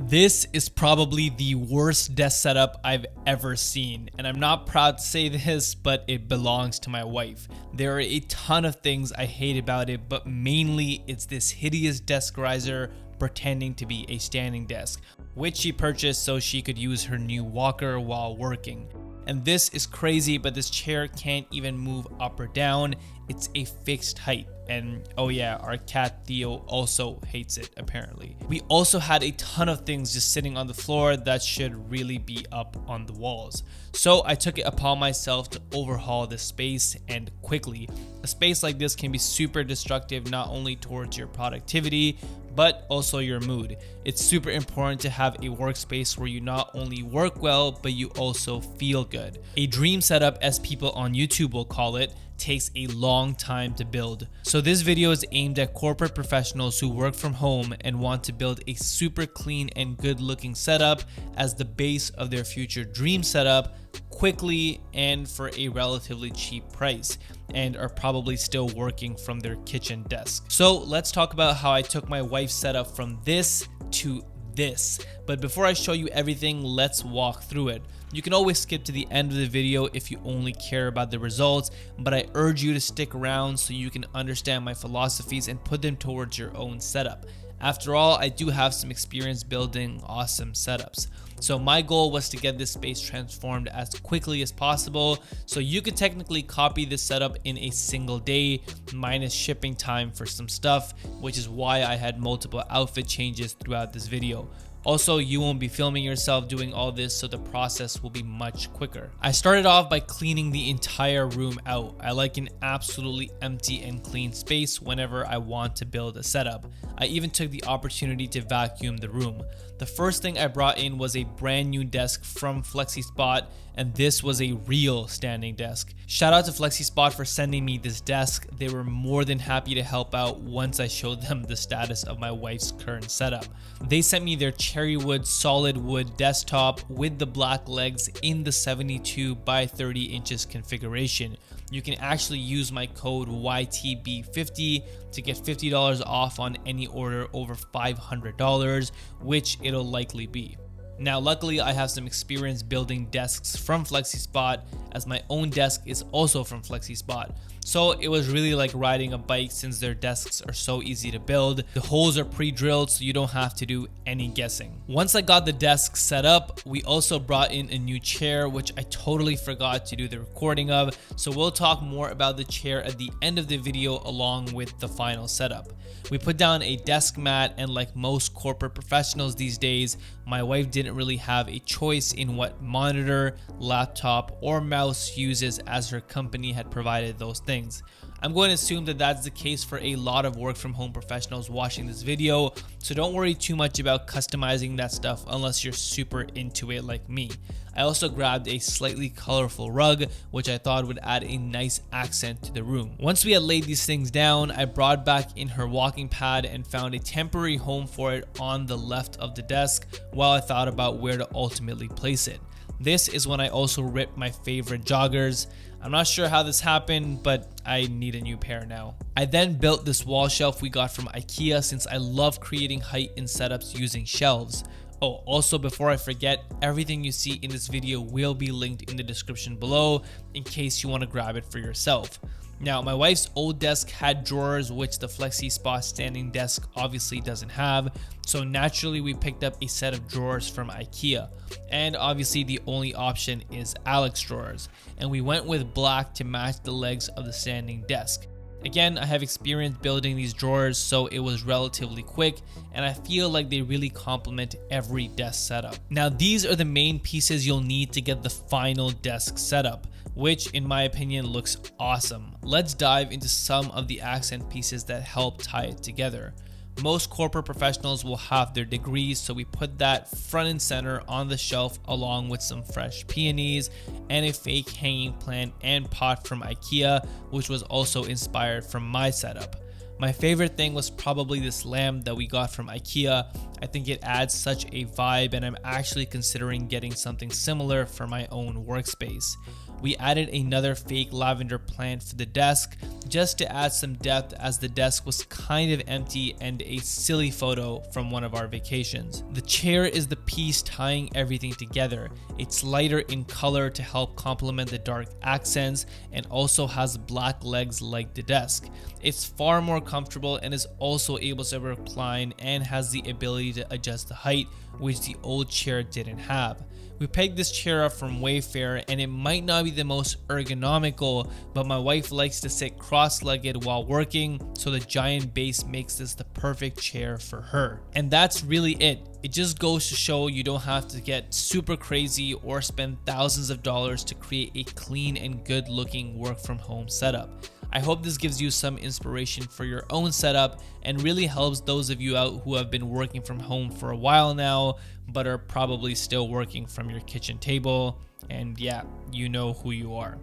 This is probably the worst desk setup I've ever seen, and I'm not proud to say this, but it belongs to my wife. There are a ton of things I hate about it, but mainly it's this hideous desk riser pretending to be a standing desk, which she purchased so she could use her new walker while working. And this is crazy, but this chair can't even move up or down. It's a fixed height. And oh yeah, our cat Theo also hates it apparently. We also had a ton of things just sitting on the floor that should really be up on the walls. So I took it upon myself to overhaul this space, and quickly. A space like this can be super destructive, not only towards your productivity, but also your mood. It's super important to have a workspace where you not only work well, but you also feel good. A dream setup, as people on YouTube will call it, takes a long time to build. So this video is aimed at corporate professionals who work from home and want to build a super clean and good looking setup as the base of their future dream setup quickly and for a relatively cheap price, and are probably still working from their kitchen desk. So let's talk about how I took my wife's setup from this to this. But before I show you everything, let's walk through it. You can always skip to the end of the video if you only care about the results, but I urge you to stick around so you can understand my philosophies and put them towards your own setup. After all, I do have some experience building awesome setups. So my goal was to get this space transformed as quickly as possible, so you could technically copy this setup in a single day, minus shipping time for some stuff, which is why I had multiple outfit changes throughout this video. Also, you won't be filming yourself doing all this, so the process will be much quicker. I started off by cleaning the entire room out. I like an absolutely empty and clean space whenever I want to build a setup. I even took the opportunity to vacuum the room. The first thing I brought in was a brand new desk from FlexiSpot, and this was a real standing desk. Shout out to FlexiSpot for sending me this desk. They were more than happy to help out once I showed them the status of my wife's current setup. They sent me their cherry wood solid wood desktop with the black legs in the 72 by 30 inches configuration. You can actually use my code YTB50 to get $50 off on any order over $500, which it'll likely be. Now, luckily, I have some experience building desks from FlexiSpot, as my own desk is also from FlexiSpot. So it was really like riding a bike, since their desks are so easy to build. The holes are pre-drilled, so you don't have to do any guessing. Once I got the desk set up, we also brought in a new chair, which I totally forgot to do the recording of. So we'll talk more about the chair at the end of the video along with the final setup. We put down a desk mat, and like most corporate professionals these days, my wife didn't really have a choice in what monitor, laptop, or mouse uses, as her company had provided those things. I'm going to assume that that's the case for a lot of work from home professionals watching this video, so don't worry too much about customizing that stuff unless you're super into it like me. I also grabbed a slightly colorful rug, which I thought would add a nice accent to the room. Once we had laid these things down, I brought back in her walking pad and found a temporary home for it on the left of the desk while I thought about where to ultimately place it. This is when I also ripped my favorite joggers. I'm not sure how this happened, but I need a new pair now. I then built this wall shelf we got from IKEA, since I love creating height in setups using shelves. Oh, also before I forget, everything you see in this video will be linked in the description below in case you want to grab it for yourself. Now, my wife's old desk had drawers, which the FlexiSpot standing desk obviously doesn't have, so naturally we picked up a set of drawers from IKEA. And obviously the only option is Alex drawers, and we went with black to match the legs of the standing desk. Again, I have experience building these drawers, so it was relatively quick, and I feel like they really complement every desk setup. Now, these are the main pieces you'll need to get the final desk setup, which in my opinion looks awesome. Let's dive into some of the accent pieces that help tie it together. Most corporate professionals will have their degrees, so we put that front and center on the shelf along with some fresh peonies and a fake hanging plant and pot from IKEA, which was also inspired from my setup. My favorite thing was probably this lamp that we got from IKEA. I think it adds such a vibe, and I'm actually considering getting something similar for my own workspace. We added another fake lavender plant for the desk just to add some depth, as the desk was kind of empty and a silly photo from one of our vacations. The chair is the piece tying everything together. It's lighter in color to help complement the dark accents and also has black legs like the desk. It's far more comfortable and is also able to recline and has the ability to adjust the height, which the old chair didn't have. We pegged this chair up from Wayfair, and it might not be the most ergonomical, but my wife likes to sit cross-legged while working, so the giant base makes this the perfect chair for her. And that's really it. It just goes to show you don't have to get super crazy or spend thousands of dollars to create a clean and good looking work from home setup. I hope this gives you some inspiration for your own setup and really helps those of you out who have been working from home for a while now, but are probably still working from your kitchen table. And yeah, you know who you are.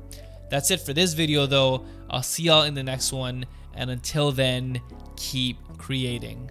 That's it for this video though. I'll see y'all in the next one. And until then, keep creating.